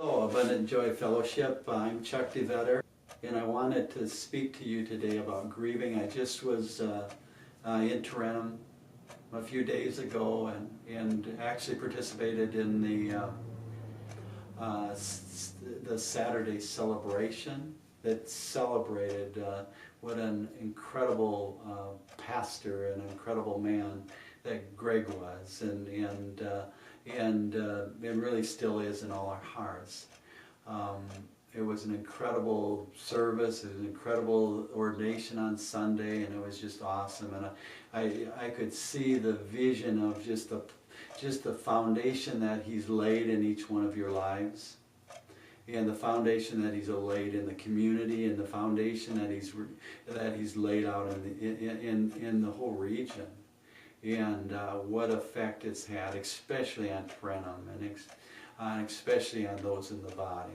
Hello, Abundant Joy Fellowship. I'm Chuck DeVetter, and I wanted to speak to you today about grieving. I just was in Tarentum a few days ago and actually participated in the Saturday celebration that celebrated what an incredible pastor and incredible man that Greg was, and it really still is in all our hearts. It was an incredible service, it was an incredible ordination on Sunday, and it was just awesome. And I could see the vision of just the foundation that He's laid in each one of your lives, and the foundation that He's laid in the community, and the foundation that He's laid out in the whole region. And what effect it's had, especially on Tarentum, and especially on those in the body.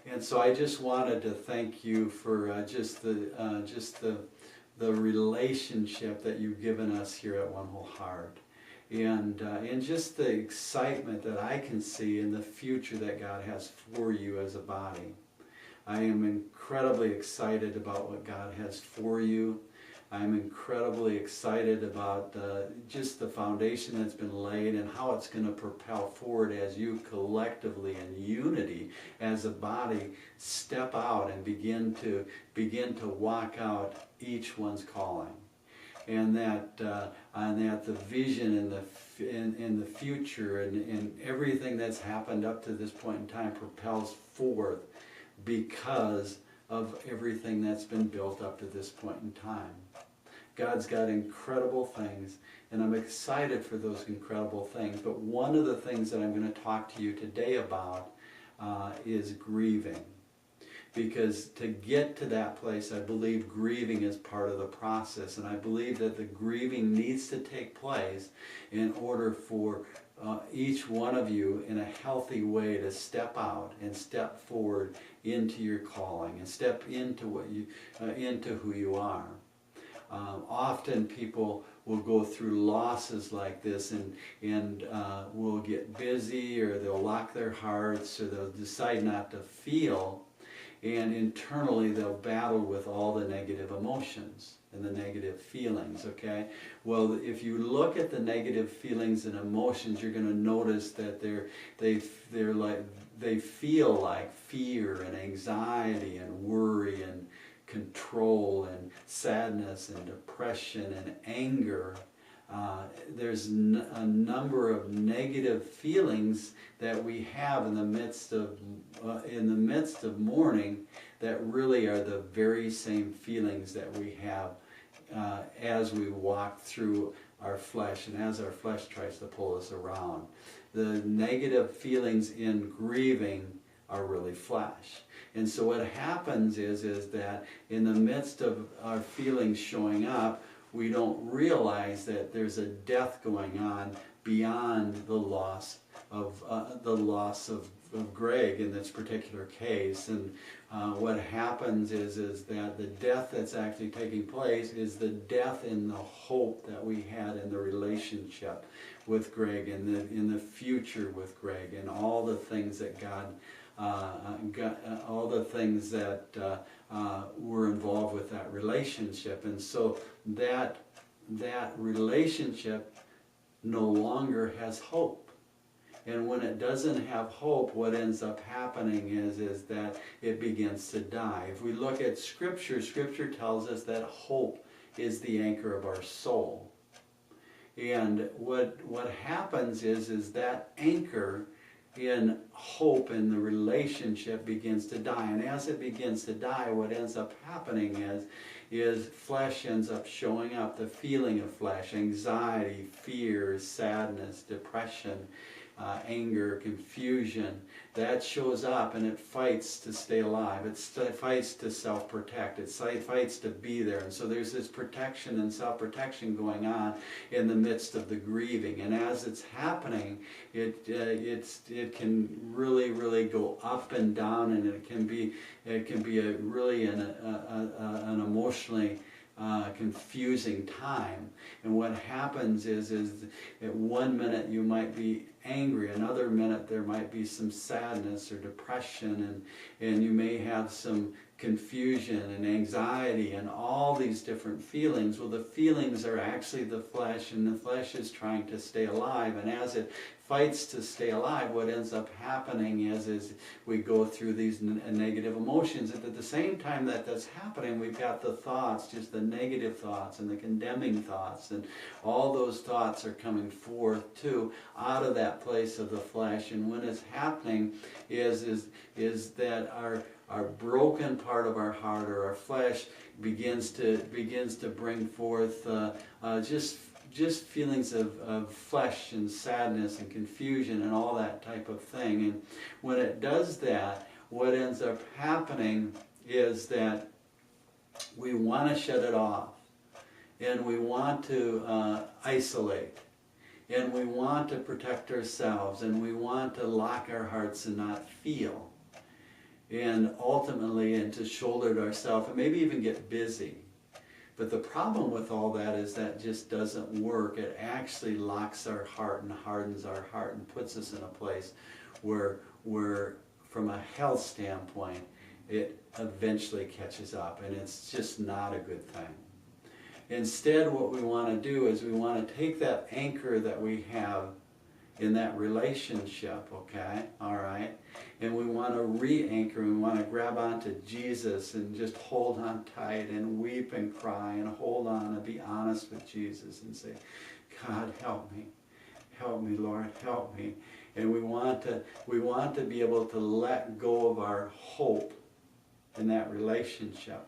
And so I just wanted to thank you for just the relationship that you've given us here at One Whole Heart, and just the excitement that I can see in the future that God has for you as a body. I am incredibly excited about what God has for you. I'm incredibly excited about just the foundation that's been laid and how it's going to propel forward as you collectively in unity as a body step out and begin to walk out each one's calling, and that the vision in the future and everything that's happened up to this point in time propels forth because of everything that's been built up to this point in time. God's got incredible things, and I'm excited for those incredible things. But one of the things that I'm going to talk to you today about is grieving. Because to get to that place, I believe grieving is part of the process, and I believe that the grieving needs to take place in order for each one of you in a healthy way to step out and step forward into your calling and step into into who you are. Often people will go through losses like this and will get busy, or they'll lock their hearts, or they'll decide not to feel, and internally they'll battle with all the negative emotions and the negative feelings, okay? Well, if you look at the negative feelings and emotions, you're going to notice that they feel like fear and anxiety and worry and control and sadness and depression and anger. There's a number of negative feelings that we have in the midst of mourning that really are the very same feelings that we have as we walk through our flesh and as our flesh tries to pull us around. The negative feelings in grieving are really flesh. And so what happens is that in the midst of our feelings showing up, we don't realize that there's a death going on beyond the loss of Greg in this particular case. And what happens is that the death that's actually taking place is the death in the hope that we had in the relationship with Greg and in the future with Greg, and all the things that God all the things that were involved with that relationship. And so that relationship no longer has hope. And when it doesn't have hope, what ends up happening is that it begins to die. If we look at Scripture, Scripture tells us that hope is the anchor of our soul. And what happens is that anchor in hope in the relationship begins to die. And as it begins to die, what ends up happening is flesh ends up showing up, the feeling of flesh, anxiety, fear, sadness, depression, anger, confusion. That shows up and it fights to stay alive. It fights to self-protect. It fights to be there. And so there's this protection and self-protection going on in the midst of the grieving. And as it's happening, it can really go up and down, and it can be really an emotionally confusing time. And what happens is at one minute you might be angry, another minute there might be some sadness or depression, and you may have some confusion and anxiety and all these different feelings. Well, the feelings are actually the flesh, and the flesh is trying to stay alive, and as it fights to stay alive, what ends up happening is we go through these negative emotions, and at the same time that that's happening, we've got the thoughts, just the negative thoughts and the condemning thoughts, and all those thoughts are coming forth too out of that place of the flesh. And when it's happening is that our broken part of our heart or our flesh begins to bring forth just feelings of flesh and sadness and confusion and all that type of thing. And when it does that, what ends up happening is that we want to shut it off, and we want to isolate, and we want to protect ourselves, and we want to lock our hearts and not feel, and ultimately and to shoulder it ourselves, and maybe even get busy. But the problem with all that is that just doesn't work. It actually locks our heart and hardens our heart and puts us in a place where from a health standpoint, it eventually catches up, and it's just not a good thing. Instead, what we want to do is we want to take that anchor that we have in that relationship, okay, all right, and we want to re-anchor, we want to grab onto Jesus and just hold on tight and weep and cry and hold on and be honest with Jesus and say, God, help me, Lord, help me. And we want to be able to let go of our hope in that relationship,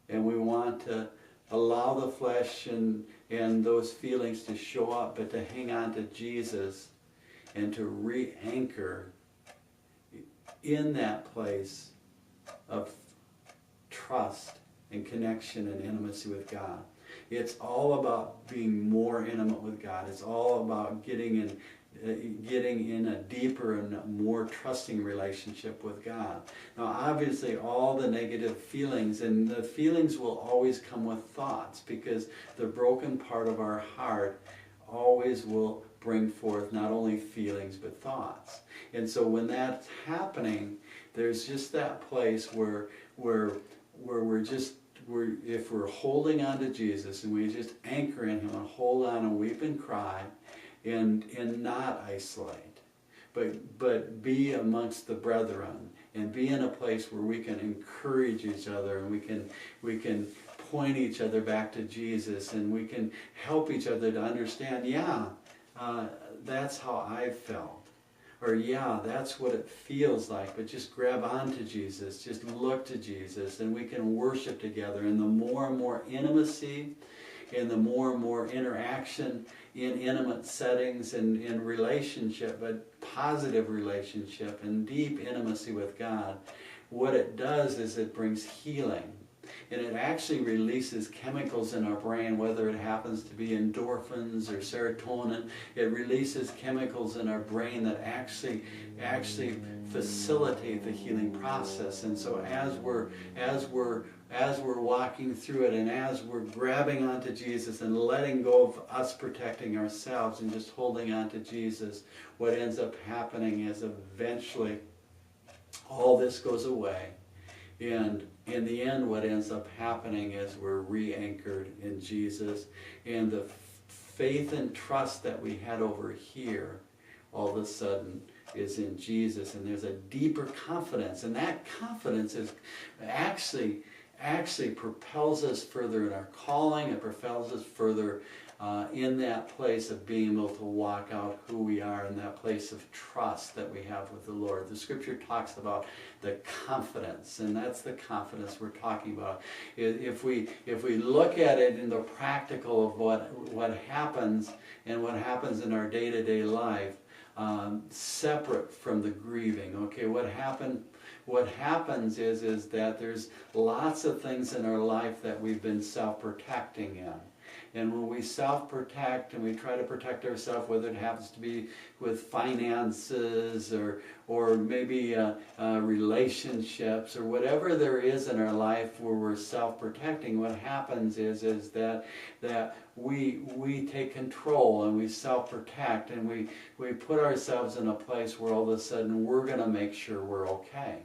and we want to allow the flesh and those feelings to show up, but to hang on to Jesus and to re-anchor in that place of trust and connection and intimacy with God. It's all about being more intimate with God. It's all about getting in a deeper and more trusting relationship with God. Now, obviously, all the negative feelings, and the feelings will always come with thoughts, because the broken part of our heart always will bring forth not only feelings but thoughts. And so when that's happening, there's just that place where if we're holding on to Jesus and we just anchor in Him and hold on and weep and cry, and not isolate, but be amongst the brethren, and be in a place where we can encourage each other, and we can point each other back to Jesus, and we can help each other to understand, that's how I felt, or that's what it feels like, but just grab onto Jesus, just look to Jesus, and we can worship together. And the more and more intimacy and the more and more interaction in intimate settings and in relationship, but positive relationship and deep intimacy with God, what it does is it brings healing. And it actually releases chemicals in our brain, whether it happens to be endorphins or serotonin. It releases chemicals in our brain that actually facilitate the healing process. And so as we're walking through it, and as we're grabbing onto Jesus and letting go of us protecting ourselves and just holding onto Jesus, what ends up happening is eventually all this goes away. And in the end, what ends up happening is we're re-anchored in Jesus, and the faith and trust that we had over here all of a sudden is in Jesus, and there's a deeper confidence, and that confidence is actually propels us further in our calling. It propels us further in that place of being able to walk out who we are, in that place of trust that we have with the Lord. The Scripture talks about the confidence, and that's the confidence we're talking about. If we look at it in the practical of what happens and what happens in our day-to-day life, separate from the grieving. Okay, what happens is that there's lots of things in our life that we've been self-protecting in. And when we self-protect and we try to protect ourselves, whether it happens to be with finances or maybe relationships or whatever there is in our life where we're self-protecting, what happens is that we take control and we self-protect and we put ourselves in a place where all of a sudden we're going to make sure we're okay.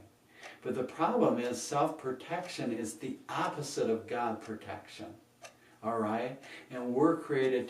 But the problem is self-protection is the opposite of God protection. All right? And we're created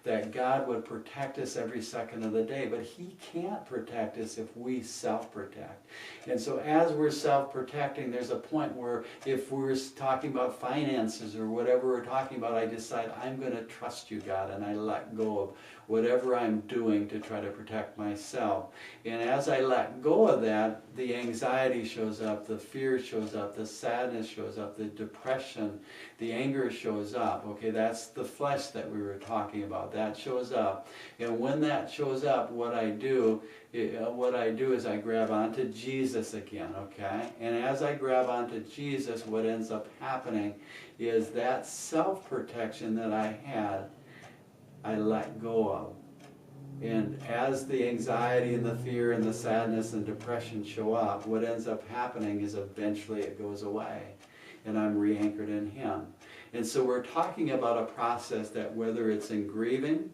that God would protect us every second of the day, but He can't protect us if we self-protect. And so as we're self-protecting, there's a point where if we're talking about finances or whatever we're talking about, I decide I'm going to trust you, God, and I let go of whatever I'm doing to try to protect myself. And as I let go of that, the anxiety shows up, the fear shows up, the sadness shows up, the depression, the anger shows up. Okay, that's the flesh that we were talking about. That shows up. And when that shows up, what I do is I grab onto Jesus again, okay? And as I grab onto Jesus, what ends up happening is that self-protection that I had, I let go of. And as the anxiety and the fear and the sadness and depression show up, what ends up happening is eventually it goes away and I'm re-anchored in Him. And so we're talking about a process that whether it's in grieving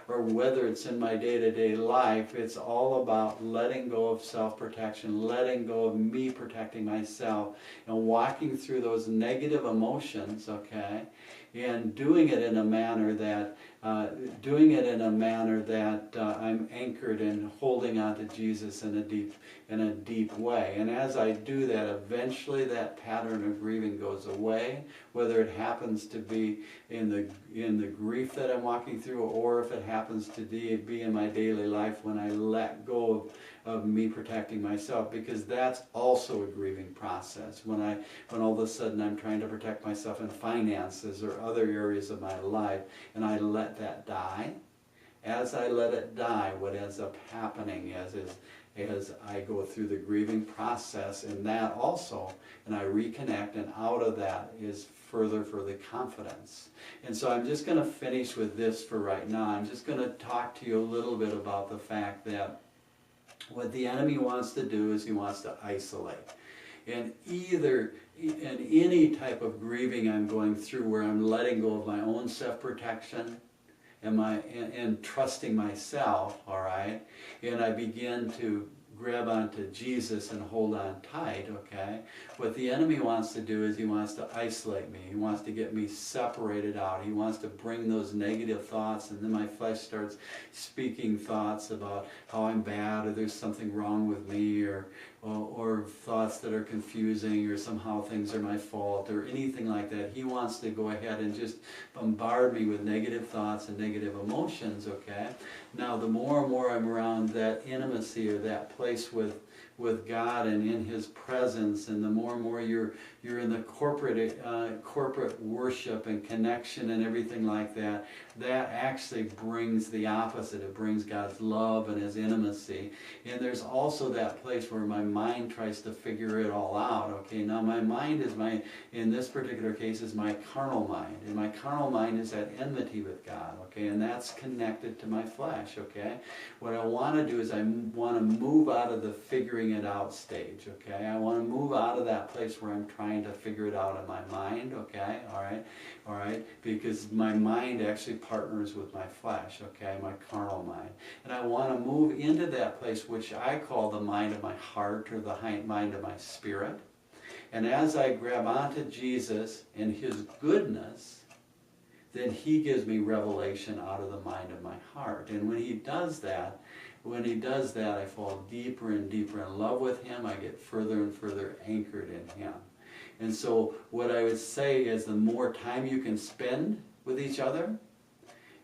or whether it's in my day-to-day life, it's all about letting go of self-protection, letting go of me protecting myself, and walking through those negative emotions, okay, and doing it in a manner that I'm anchored and holding on to Jesus in a deep way. And as I do that, eventually that pattern of grieving goes away, whether it happens to be in the grief that I'm walking through, or if it happens to be in my daily life when I let go of me protecting myself, because that's also a grieving process. When all of a sudden I'm trying to protect myself in finances or other areas of my life, and I let that die. As I let it die, what ends up happening is I go through the grieving process, and that also, and I reconnect, and out of that is further confidence. And so I'm just going to finish with this for right now. I'm just going to talk to you a little bit about the fact that what the enemy wants to do is he wants to isolate. And either in any type of grieving I'm going through where I'm letting go of my own self-protection and trusting myself, all right, and I begin to grab onto Jesus and hold on tight, okay, what the enemy wants to do is he wants to isolate me. He wants to get me separated out. He wants to bring those negative thoughts, and then my flesh starts speaking thoughts about how I'm bad or there's something wrong with me, or thoughts that are confusing, or somehow things are my fault, or anything like that. He wants to go ahead and just bombard me with negative thoughts and negative emotions, okay? Now, the more and more I'm around that intimacy or that place with God and in His presence, and the more and more you're in the corporate worship and connection and everything like that, that actually brings the opposite. It brings God's love and His intimacy. And there's also that place where my mind tries to figure it all out. Okay, now my mind is in this particular case, is my carnal mind. And my carnal mind is at enmity with God, okay, and that's connected to my flesh, okay. What I want to do is I want to move out of the figuring it out stage, okay. I want to move out of that place where I'm trying to figure it out in my mind, okay, all right, because my mind actually partners with my flesh, okay, my carnal mind. And I want to move into that place which I call the mind of my heart, or the mind of my spirit. And as I grab onto Jesus and His goodness, then He gives me revelation out of the mind of my heart. And when He does that, I fall deeper and deeper in love with Him. I get further and further anchored in Him. And so what I would say is the more time you can spend with each other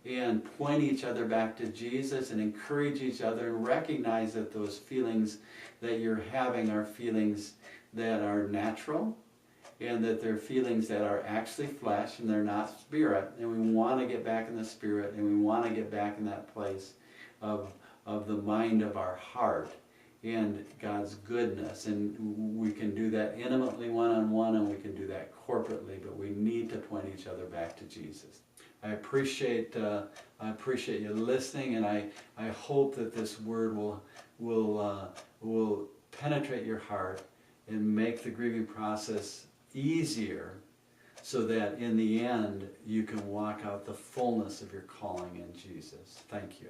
and point each other back to Jesus and encourage each other and recognize that those feelings that you're having are feelings that are natural, and that they're feelings that are actually flesh and they're not spirit. And we want to get back in the spirit, and we want to get back in that place of the mind of our heart and God's goodness. And we can do that intimately one-on-one, and we can do that corporately, but we need to point each other back to Jesus. I appreciate you listening, and I hope that this word will penetrate your heart and make the grieving process easier, so that in the end you can walk out the fullness of your calling in Jesus. Thank you.